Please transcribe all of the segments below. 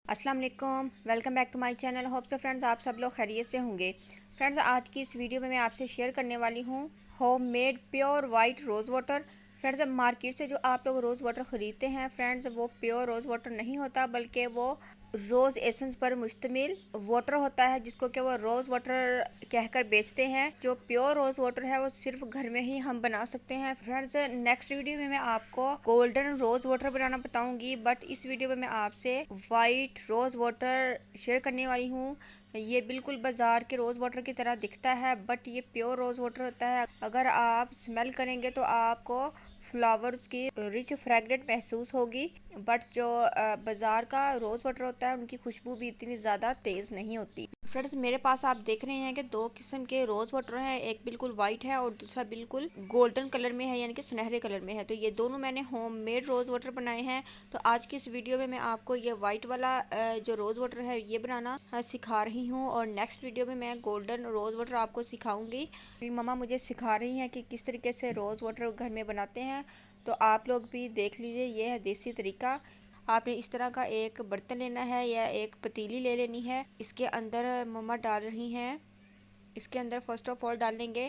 अस्सलाम वालेकुम, welcome back to my channel. Hope so friends आप सब लोग खैरियत से होंगे। फ्रेंड्स आज की इस वीडियो में मैं आपसे शेयर करने वाली हूँ homemade pure white rose water. Friends market से जो आप लोग रोज़ वाटर ख़रीदते हैं फ्रेंड्स वो प्योर रोज़ वाटर नहीं होता, बल्कि वो रोज़ एसेंस पर मुश्तमिल वाटर होता है, जिसको कि वो रोज़ वाटर कहकर बेचते हैं। जो प्योर रोज़ वाटर है वो सिर्फ घर में ही हम बना सकते हैं। फ्रेंड्स नेक्स्ट वीडियो में मैं आपको गोल्डन रोज़ वाटर बनाना बताऊंगी, बट इस वीडियो में मैं आपसे वाइट रोज़ वाटर शेयर करने वाली हूँ। ये बिल्कुल बाज़ार के रोज़ वाटर की तरह दिखता है, बट ये प्योर रोज़ वाटर होता है। अगर आप स्मेल करेंगे तो आपको फ्लावर्स की रिच फ्रेगरेंट महसूस होगी, बट जो बाज़ार का रोज़ वाटर होता है उनकी खुशबू भी इतनी ज़्यादा तेज़ नहीं होती। फ्रेंड्स मेरे पास आप देख रहे हैं कि दो किस्म के रोज़ वाटर हैं, एक बिल्कुल वाइट है और दूसरा बिल्कुल गोल्डन कलर में है, यानी कि सुनहरे कलर में है। तो ये दोनों मैंने होममेड रोज़ वाटर बनाए हैं। तो आज की इस वीडियो में मैं आपको ये वाइट वाला जो रोज़ वाटर है ये बनाना सिखा रही हूँ, और नेक्स्ट वीडियो में मैं गोल्डन रोज़ वाटर आपको सिखाऊंगी। मेरी मम्मा मुझे सिखा रही हैं कि किस तरीके से रोज़ वाटर घर में बनाते हैं, तो आप लोग भी देख लीजिए। ये है देसी तरीका। आपने इस तरह का एक बर्तन लेना है या एक पतीली ले लेनी है। इसके अंदर मम्मा डाल रही हैं, इसके अंदर फर्स्ट ऑफ ऑल डालेंगे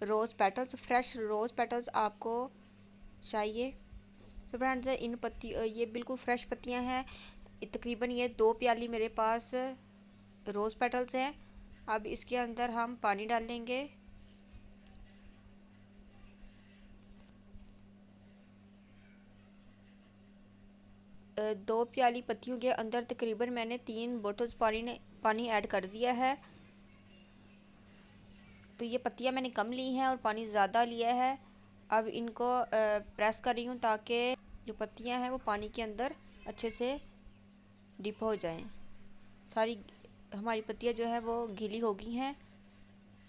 रोज़ पेटल्स। फ्रेश रोज़ पेटल्स आपको चाहिए। तो फ्रेंड्स इन पत्ती ये बिल्कुल फ्रेश पत्तियां हैं। तकरीबन ये 2 प्याली मेरे पास रोज़ पेटल्स हैं। अब इसके अंदर हम पानी डालेंगे। 2 प्याली पत्तियों के अंदर तकरीबन मैंने 3 बोतल्स पानी ऐड कर दिया है। तो ये पत्तियां मैंने कम ली हैं और पानी ज़्यादा लिया है। अब इनको प्रेस कर रही हूँ ताकि जो पत्तियां हैं वो पानी के अंदर अच्छे से डिप हो जाएं। सारी हमारी पत्तियां जो है वो गीली हो गई हैं।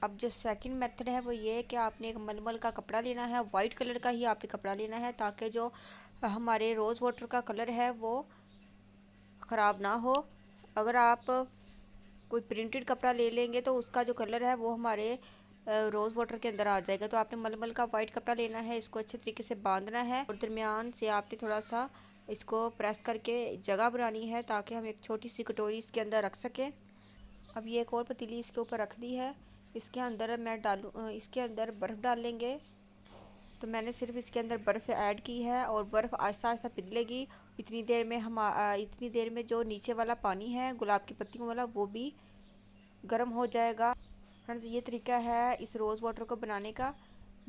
अब जो सेकंड मेथड है वो ये है कि आपने एक मलमल का कपड़ा लेना है, वाइट कलर का ही आपने कपड़ा लेना है, ताकि जो हमारे रोज़ वाटर का कलर है वो ख़राब ना हो। अगर आप कोई प्रिंटेड कपड़ा ले लेंगे तो उसका जो कलर है वो हमारे रोज़ वाटर के अंदर आ जाएगा। तो आपने मलमल का वाइट कपड़ा लेना है, इसको अच्छे तरीके से बांधना है और दरमियान से आपने थोड़ा सा इसको प्रेस करके जगह बनानी है ताकि हम एक छोटी सी कटोरी इसके अंदर रख सकें। अब ये एक और पतीली इसके ऊपर रख दी है। इसके अंदर इसके अंदर बर्फ़ डाल लेंगे। तो मैंने सिर्फ इसके अंदर बर्फ़ ऐड की है और बर्फ़ आहिस्ता आहिस्ता पिघलेगी। इतनी देर में जो नीचे वाला पानी है गुलाब की पत्तियों वाला वो भी गर्म हो जाएगा। फ्रेंड्स ये तरीका है इस रोज़ वाटर को बनाने का।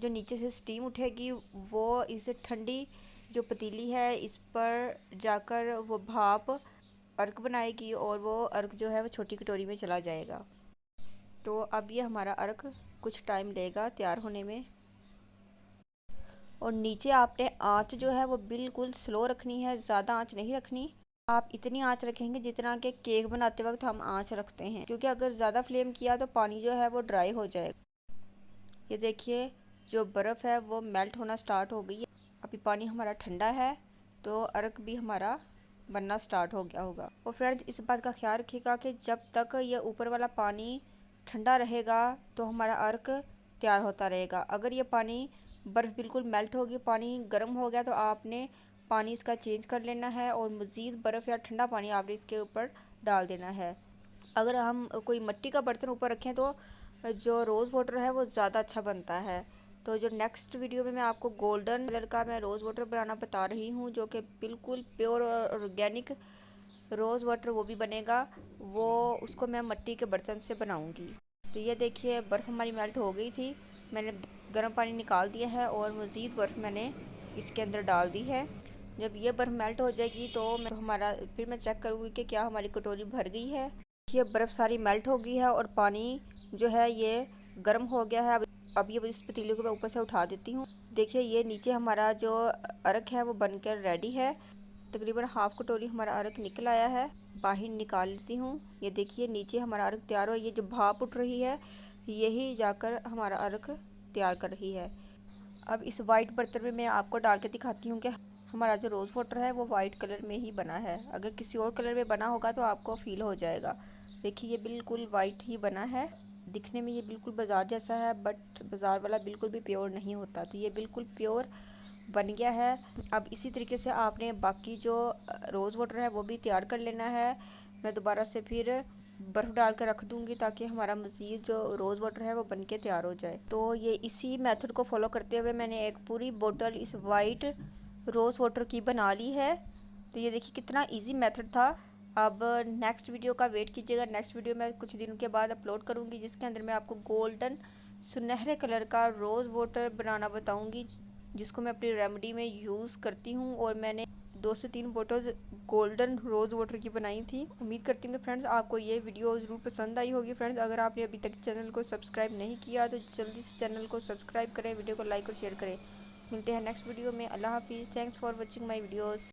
जो नीचे से स्टीम उठेगी वो इस ठंडी जो पतीली है इस पर जाकर वो भाप अर्क बनाएगी और वो अर्क जो है वो छोटी कटोरी में चला जाएगा। तो अब ये हमारा अर्क कुछ टाइम लेगा तैयार होने में। और नीचे आपने आंच जो है वो बिल्कुल स्लो रखनी है, ज़्यादा आंच नहीं रखनी। आप इतनी आंच रखेंगे जितना कि केक बनाते वक्त हम आंच रखते हैं, क्योंकि अगर ज़्यादा फ्लेम किया तो पानी जो है वो ड्राई हो जाएगा। ये देखिए जो बर्फ़ है वो मेल्ट होना स्टार्ट हो गई है। अभी पानी हमारा ठंडा है तो अर्क भी हमारा बनना स्टार्ट हो गया होगा। और फ्रेंड्स इस बात का ख्याल रखिएगा कि जब तक ये ऊपर वाला पानी ठंडा रहेगा तो हमारा अर्क तैयार होता रहेगा। अगर ये पानी बर्फ़ बिल्कुल मेल्ट होगी, पानी गर्म हो गया, तो आपने पानी इसका चेंज कर लेना है और मज़ीद बर्फ़ या ठंडा पानी आपने इसके ऊपर डाल देना है। अगर हम कोई मिट्टी का बर्तन ऊपर रखें तो जो रोज़ वाटर है वो ज़्यादा अच्छा बनता है। तो जो नेक्स्ट वीडियो में मैं आपको गोल्डन कलर का मैं रोज़ वाटर बनाना बता रही हूँ, जो कि बिल्कुल प्योर और ऑर्गेनिक रोज़ वाटर वो भी बनेगा। वो उसको मैं मिट्टी के बर्तन से बनाऊँगी। तो ये देखिए बर्फ़ हमारी मेल्ट हो गई थी। मैंने गर्म पानी निकाल दिया है और मज़ीद बर्फ़ मैंने इसके अंदर डाल दी है। जब ये बर्फ़ मेल्ट हो जाएगी तो फिर मैं चेक करूँगी कि क्या हमारी कटोरी भर गई है। ये बर्फ़ सारी मेल्ट हो गई है और पानी जो है ये गर्म हो गया है। अब ये इस पतीले को मैं ऊपर से उठा देती हूँ। देखिए ये नीचे हमारा जो अर्क है वो बनकर रेडी है। तकरीबन हाफ़ कटोरी हमारा अर्क निकल आया है। बाहर निकाल लेती हूँ। ये देखिए नीचे हमारा अर्क तैयार हो, ये जो भाप उठ रही है यही जाकर हमारा अर्क तैयार कर रही है। अब इस वाइट बर्तन में मैं आपको डाल के दिखाती हूँ कि हमारा जो रोज़ वाटर है वो वाइट कलर में ही बना है। अगर किसी और कलर में बना होगा तो आपको फ़ील हो जाएगा। देखिए ये बिल्कुल वाइट ही बना है। दिखने में ये बिल्कुल बाज़ार जैसा है, बट बाज़ार वाला बिल्कुल भी प्योर नहीं होता। तो ये बिल्कुल प्योर बन गया है। अब इसी तरीके से आपने बाकी जो रोज़ वाटर है वो भी तैयार कर लेना है। मैं दोबारा से फिर बर्फ़ डाल कर रख दूँगी ताकि हमारा मज़ीद जो रोज़ वाटर है वो बन के तैयार हो जाए। तो ये इसी मेथड को फॉलो करते हुए मैंने एक पूरी बोतल इस वाइट रोज़ वाटर की बना ली है। तो ये देखिए कितना इजी मेथड था। अब नेक्स्ट वीडियो का वेट कीजिएगा। नेक्स्ट वीडियो मैं कुछ दिनों के बाद अपलोड करूँगी जिसके अंदर मैं आपको गोल्डन सुनहरे कलर का रोज़ वाटर बनाना बताऊँगी, जिसको मैं अपनी रेमेडी में यूज़ करती हूँ। और मैंने 2 से 3 बोतल्स गोल्डन रोज़ वाटर की बनाई थी। उम्मीद करती हूँ कि फ्रेंड्स आपको ये वीडियो ज़रूर पसंद आई होगी। फ्रेंड्स अगर आपने अभी तक चैनल को सब्सक्राइब नहीं किया तो जल्दी से चैनल को सब्सक्राइब करें, वीडियो को लाइक और शेयर करें। मिलते हैं नेक्स्ट वीडियो में। अल्लाह हाफिज़। Thanks for watching my videos.